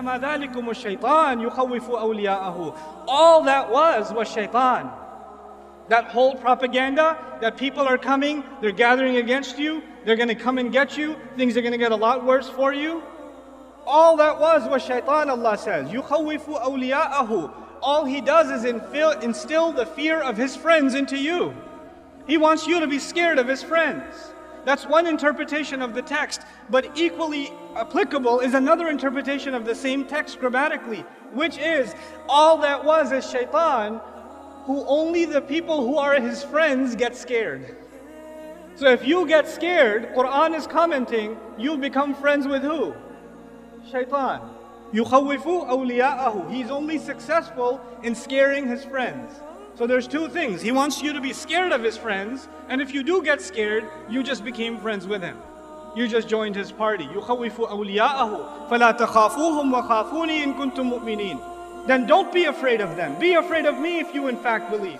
إنما ذلكم الشيطان يخوف أولياءه. All that was shaitan. That whole propaganda that people are coming, they're gathering against you, they're going to come and get you, things are going to get a lot worse for you. All that was shaitan, Allah says. يخوف أولياءه. All he does is instill the fear of his friends into you. He wants you to be scared of his friends. That's one interpretation of the text, but equally applicable is another interpretation of the same text grammatically, which is all that was is shaitan, who only the people who are his friends get scared. So if you get scared, Quran is commenting, you become friends with who? Shaitan. يُخَوِّفُ أَوْلِيَاءَهُ. He's only successful in scaring his friends. So there's two things. He wants you to be scared of his friends, and if you do get scared, you just became friends with him. You just joined his party. يُخَوِّفُ أَوْلِيَاءَهُ فَلَا تَخَافُوهُمْ وَخَافُونِي إِن كُنتُم مُؤْمِنِينَ. Then don't be afraid of them. Be afraid of me if you in fact believe.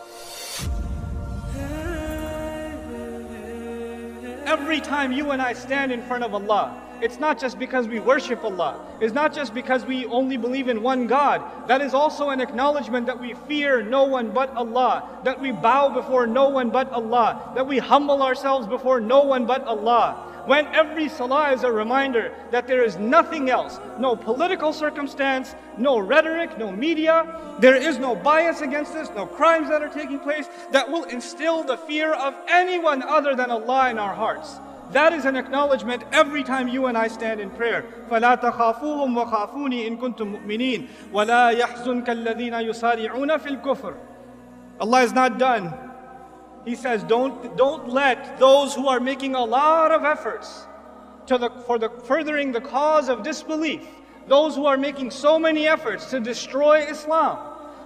Every time you and I stand in front of Allah, it's not just because we worship Allah. It's not just because we only believe in one God. That is also an acknowledgement that we fear no one but Allah, that we bow before no one but Allah, that we humble ourselves before no one but Allah. When every salah is a reminder that there is nothing else, no political circumstance, no rhetoric, no media, there is no bias against this, no crimes that are taking place, that will instill the fear of anyone other than Allah in our hearts. That is an acknowledgement every time you and I stand in prayer. فَلَا تَخَافُوهُمْ وَخَافُونِي إِن كُنتُم مُؤْمِنِينَ وَلَا يَحْزُنْكَ الَّذِينَ يُسَارِعُونَ فِي الْكُفْرِ. Allah is not done. He says, don't let those who are making a lot of efforts for furthering the cause of disbelief, those who are making so many efforts to destroy Islam,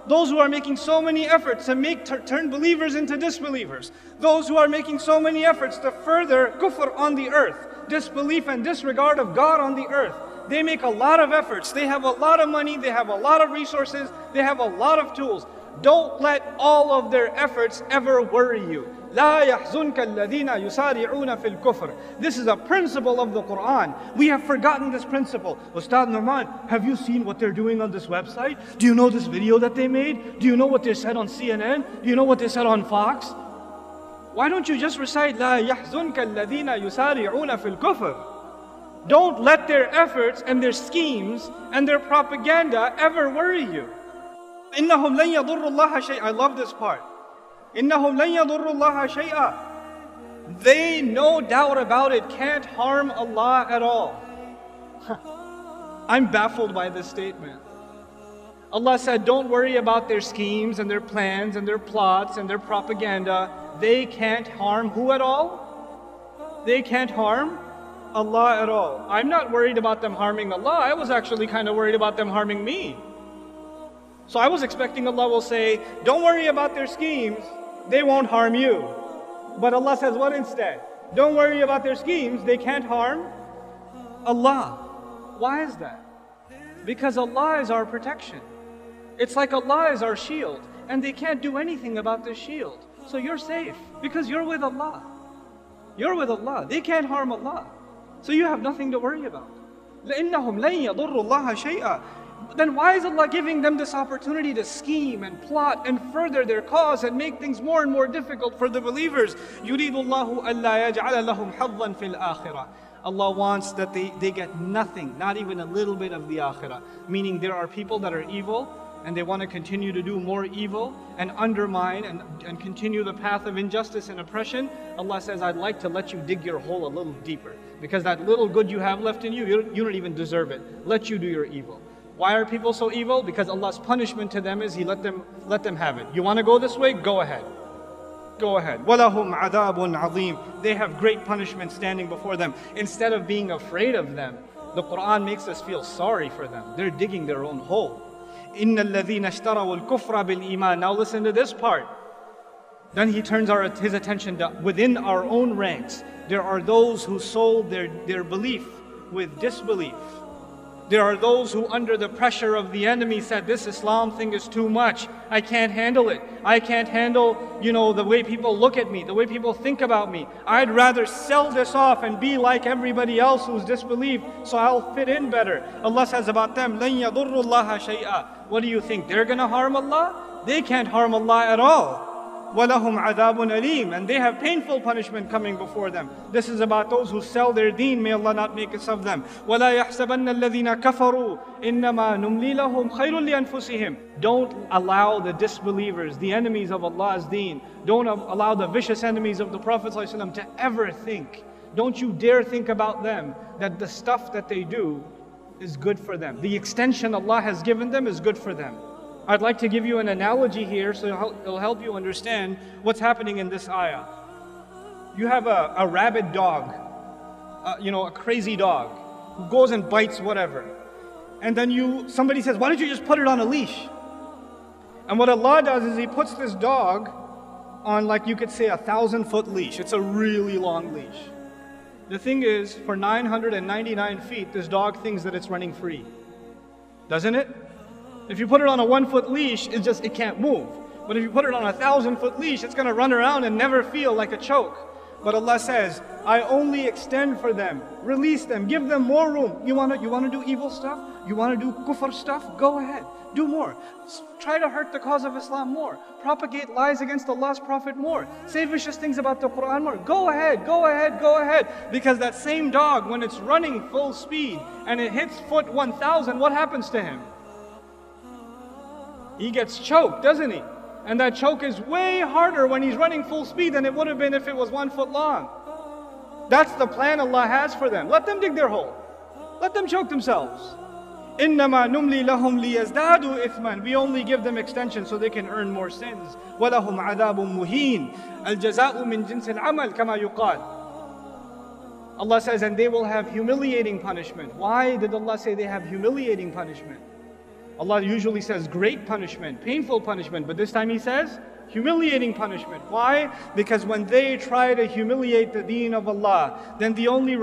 those who are making so many efforts to turn believers into disbelievers, those who are making so many efforts to further kufr on the earth, disbelief and disregard of God on the earth. They make a lot of efforts, they have a lot of money, they have a lot of resources, they have a lot of tools. Don't let all of their efforts ever worry you. لا يحزنك الذين يسارعون في الكفر. This is a principle of the Quran. We have forgotten this principle. Ustad Numan, have you seen what they're doing on this website? Do you know this video that they made? Do you know what they said on CNN? Do you know what they said on Fox? Why don't you just recite لا يحزنك الذين يسارعون في الكفر? Don't let their efforts and their schemes and their propaganda ever worry you. إنهم لن يضروا الله شيئا. I love this part. إنهم لن يضروا الله شيئا. They, no doubt about it, can't harm Allah at all. I'm baffled by this statement. Allah said, don't worry about their schemes and their plans and their plots and their propaganda. They can't harm who at all? They can't harm Allah at all. I'm not worried about them harming Allah. I was actually kind of worried about them harming me. So I was expecting Allah will say, don't worry about their schemes, they won't harm you. But Allah says what instead? Don't worry about their schemes, they can't harm Allah. Why is that? Because Allah is our protection. It's like Allah is our shield, and they can't do anything about this shield. So you're safe, because you're with Allah. You're with Allah. They can't harm Allah. So you have nothing to worry about. لَإِنَّهُمْ لَن يَضُرُّوا اللَّهَ شَيْئًا. Then why is Allah giving them this opportunity to scheme and plot and further their cause and make things more and more difficult for the believers? يُرِيدُ اللَّهُ أَلَّا يَجْعَلَ لَهُمْ حَظًّا فِي الْآخِرَةِ. Allah wants that they get nothing, not even a little bit of the akhirah. Meaning there are people that are evil and they want to continue to do more evil and undermine and continue the path of injustice and oppression. Allah says, I'd like to let you dig your hole a little deeper, because that little good you have left in you, you don't even deserve it. Let you do your evil. Why are people so evil? Because Allah's punishment to them is He let them have it. You want to go this way? Go ahead. Go ahead. وَلَهُمْ عَذَابٌ عَظِيمٌ. They have great punishment standing before them. Instead of being afraid of them, the Quran makes us feel sorry for them. They're digging their own hole. إِنَّ الَّذِينَ اشْتَرَوُا الْكُفْرَ بِالْإِيمَانِ. Now listen to this part. Then he turns his attention to within our own ranks. There are those who sold their belief with disbelief. There are those who under the pressure of the enemy said, this Islam thing is too much. I can't handle it. I can't handle, the way people look at me, the way people think about me. I'd rather sell this off and be like everybody else who's disbelieved, so I'll fit in better. Allah says about them, لَن يَضُرُّ اللَّهَ شَيْئًا. What do you think? They're going to harm Allah? They can't harm Allah at all. وَلَهُمْ عَذَابٌ أَلِيمٌ. And they have painful punishment coming before them. This is about those who sell their deen. May Allah not make us of them. وَلَا يَحْسَبَنَّ الَّذِينَ كَفَرُوا إِنَّمَا نُمْلِي لَهُمْ خَيْرٌ لِأَنفُسِهِمْ. Don't allow the disbelievers, the enemies of Allah's deen, don't allow the vicious enemies of the Prophet ﷺ to ever think, don't you dare think about them, that the stuff that they do is good for them. The extension Allah has given them is good for them. I'd like to give you an analogy here so it'll help you understand what's happening in this ayah. You have a rabid dog, a crazy dog who goes and bites whatever. And then somebody says, why don't you just put it on a leash? And what Allah does is He puts this dog on, like you could say, 1,000-foot leash. It's a really long leash. The thing is, for 999 feet, this dog thinks that it's running free. Doesn't it? If you put it on a 1-foot leash, it can't move. But if you put it on a 1,000-foot leash, it's going to run around and never feel like a choke. But Allah says, I only extend for them, release them, give them more room. You want to do evil stuff? You want to do kufr stuff? Go ahead, do more. Try to hurt the cause of Islam more. Propagate lies against Allah's Prophet more. Say vicious things about the Quran more. Go ahead, go ahead, go ahead. Because that same dog, when it's running full speed and it hits foot 1,000, what happens to him? He gets choked, doesn't he? And that choke is way harder when he's running full speed than it would have been if it was 1 foot long. That's the plan Allah has for them. Let them dig their hole. Let them choke themselves. إِنَّمَا نُمْلِي لَهُمْ لِيَزْدَادُوا إِثْمًا. We only give them extension so they can earn more sins. وَلَهُمْ عَذَابٌ مُهِينٌ الْجَزَاءُ مِنْ جِنْسِ الْعَمَلِ كَمَا يُقَالُ. Allah says, and they will have humiliating punishment. Why did Allah say they have humiliating punishment? Allah usually says great punishment, painful punishment, but this time He says humiliating punishment. Why? Because when they try to humiliate the deen of Allah, then the only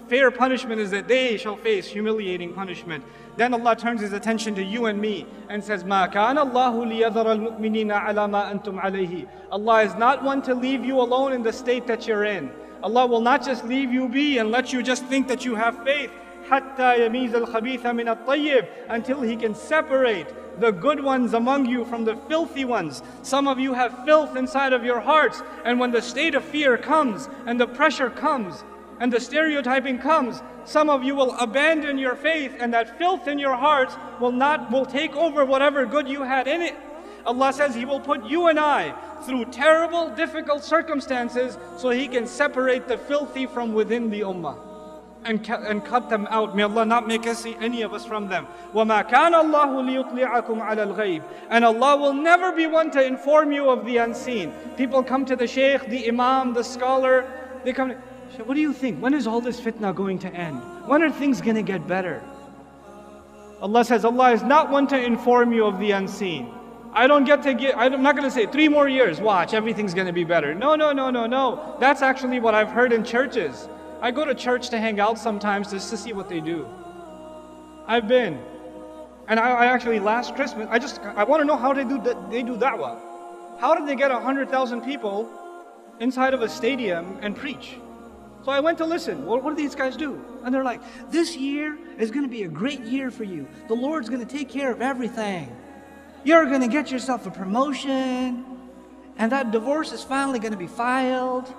fair punishment is that they shall face humiliating punishment. Then Allah turns His attention to you and me and says, مَا كَانَ اللَّهُ لِيَذَرَ الْمُؤْمِنِينَ عَلَى مَا أَنْتُمْ عَلَيْهِ. Allah is not one to leave you alone in the state that you're in. Allah will not just leave you be and let you just think that you have faith. حَتَّى يَمِيزَ الْخَبِيثَ مِنَ الطَّيِّبِ. Until He can separate the good ones among you from the filthy ones. Some of you have filth inside of your hearts, and when the state of fear comes, and the pressure comes, and the stereotyping comes, some of you will abandon your faith, and that filth in your hearts will take over whatever good you had in it. Allah says He will put you and I through terrible, difficult circumstances so He can separate the filthy from within the ummah. And cut them out. May Allah not make us any of us from them. وَمَا كَانَ اللَّهُ لِيُطْلِعَكُمْ عَلَى الْغَيْبِ. And Allah will never be one to inform you of the unseen. People come to the shaykh, the imam, the scholar. They come, what do you think? When is all this fitna going to end? When are things going to get better? Allah says, Allah is not one to inform you of the unseen. I'm not going to say 3 more years, watch, everything's going to be better. No. That's actually what I've heard in churches. I go to church to hang out sometimes just to see what they do. I've been. And I actually, last Christmas, I want to know how they do da'wah. How did they get 100,000 people inside of a stadium and preach? So I went to listen. What do these guys do? And they're like, this year is going to be a great year for you. The Lord's going to take care of everything. You're going to get yourself a promotion. And that divorce is finally going to be filed.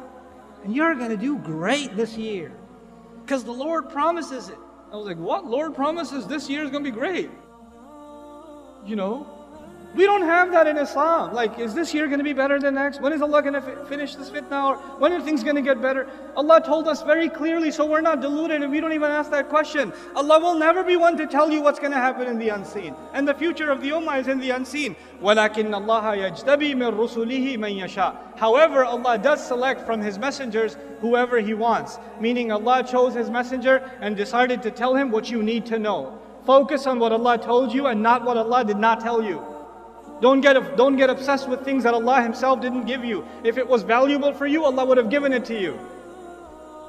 And you're going to do great this year. Because the Lord promises it. I was like, what? Lord promises this year is going to be great? We don't have that in Islam. Like, is this year going to be better than next? When is Allah going to finish this fitna? Or when are things going to get better? Allah told us very clearly, so we're not deluded and we don't even ask that question. Allah will never be one to tell you what's going to happen in the unseen. And the future of the ummah is in the unseen. وَلَكِنَّ اللَّهَ يَجْتَبِي مِن رُسُلِهِ مَن يَشَاءُ. However, Allah does select from His messengers whoever He wants. Meaning Allah chose His messenger and decided to tell him what you need to know. Focus on what Allah told you and not what Allah did not tell you. Don't get obsessed with things that Allah Himself didn't give you. If it was valuable for you, Allah would have given it to you.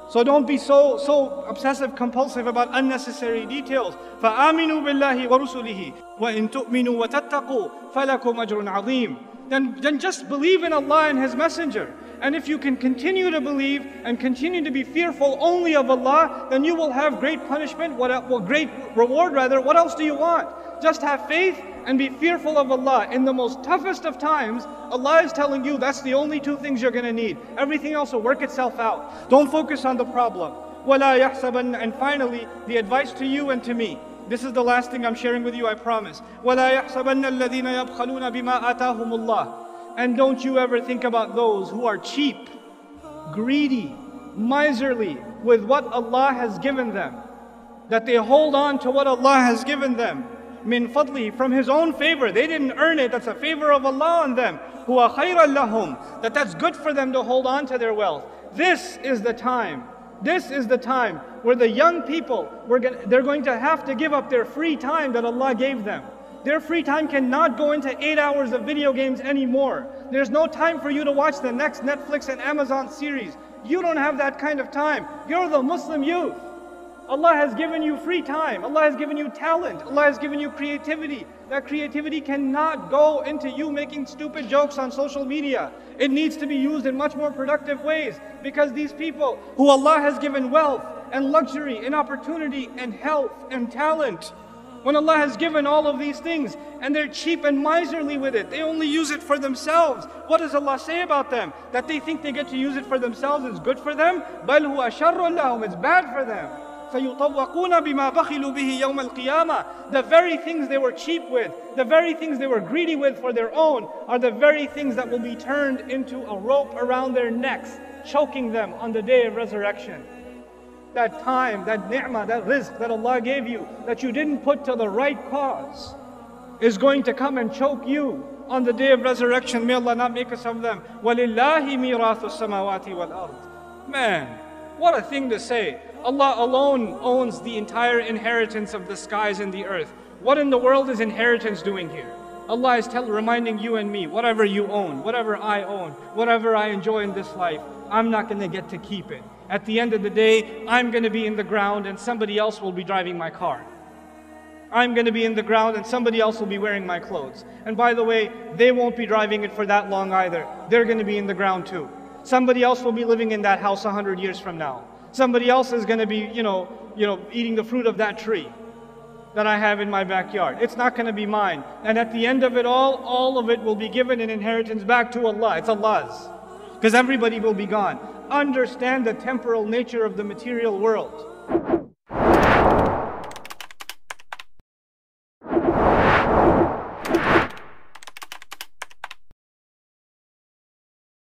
So don't be so obsessive compulsive about unnecessary details. فَآمِنُوا بِاللَّهِ وَرُسُلِهِ وَإِن تُؤْمِنُوا وَتَتَّقُوا فَلَكُمْ أَجْرٌ عَظِيمٌ. Then just believe in Allah and His Messenger. And if you can continue to believe and continue to be fearful only of Allah, then you will have great punishment, great reward rather. What else do you want? Just have faith and be fearful of Allah. In the most toughest of times, Allah is telling you that's the only two things you're going to need. Everything else will work itself out. Don't focus on the problem. وَلَا يَحْسَبَنَّ. And finally, the advice to you and to me. This is the last thing I'm sharing with you, I promise. وَلَا يَحْسَبَنَّ الَّذِينَ يَبْخَلُونَ بِمَا آتَاهُمُ اللَّهُ. And don't you ever think about those who are cheap, greedy, miserly with what Allah has given them. That they hold on to what Allah has given them. Min fadli, from His own favor. They didn't earn it, that's a favor of Allah on them. Huwa khayran lahum, that's good for them to hold on to their wealth. This is the time. This is the time where the young people, they're going to have to give up their free time that Allah gave them. Their free time cannot go into 8 hours of video games anymore. There's no time for you to watch the next Netflix and Amazon series. You don't have that kind of time. You're the Muslim youth. Allah has given you free time. Allah has given you talent. Allah has given you creativity. That creativity cannot go into you making stupid jokes on social media. It needs to be used in much more productive ways, because these people who Allah has given wealth and luxury and opportunity and health and talent, when Allah has given all of these things and they're cheap and miserly with it, they only use it for themselves. What does Allah say about them? That they think they get to use it for themselves is good for them? بَلْ هُوَ شَرٌّ لَهُمْ. It's bad for them. فَيُطَوَّقُونَ بِمَا بَخِلُوا بِهِ يَوْمَ الْقِيَامَةِ. The very things they were cheap with, the very things they were greedy with for their own, are the very things that will be turned into a rope around their necks, choking them on the day of resurrection. That time, that ni'mah, that rizq that Allah gave you, that you didn't put to the right cause, is going to come and choke you on the day of resurrection. May Allah not make us of them. وَلِلَّهِ مِيرَاثُ السَّمَاوَاتِ وَالْأَرْضِ. Man, what a thing to say. Allah alone owns the entire inheritance of the skies and the earth. What in the world is inheritance doing here? Allah is reminding you and me, whatever you own, whatever I own, whatever I enjoy in this life, I'm not going to get to keep it. At the end of the day, I'm going to be in the ground and somebody else will be driving my car. I'm going to be in the ground and somebody else will be wearing my clothes. And by the way, they won't be driving it for that long either. They're going to be in the ground too. Somebody else will be living in that house 100 years from now. Somebody else is going to be, eating the fruit of that tree that I have in my backyard. It's not going to be mine. And at the end of it all of it will be given in inheritance back to Allah. It's Allah's. Because everybody will be gone. Understand the temporal nature of the material world.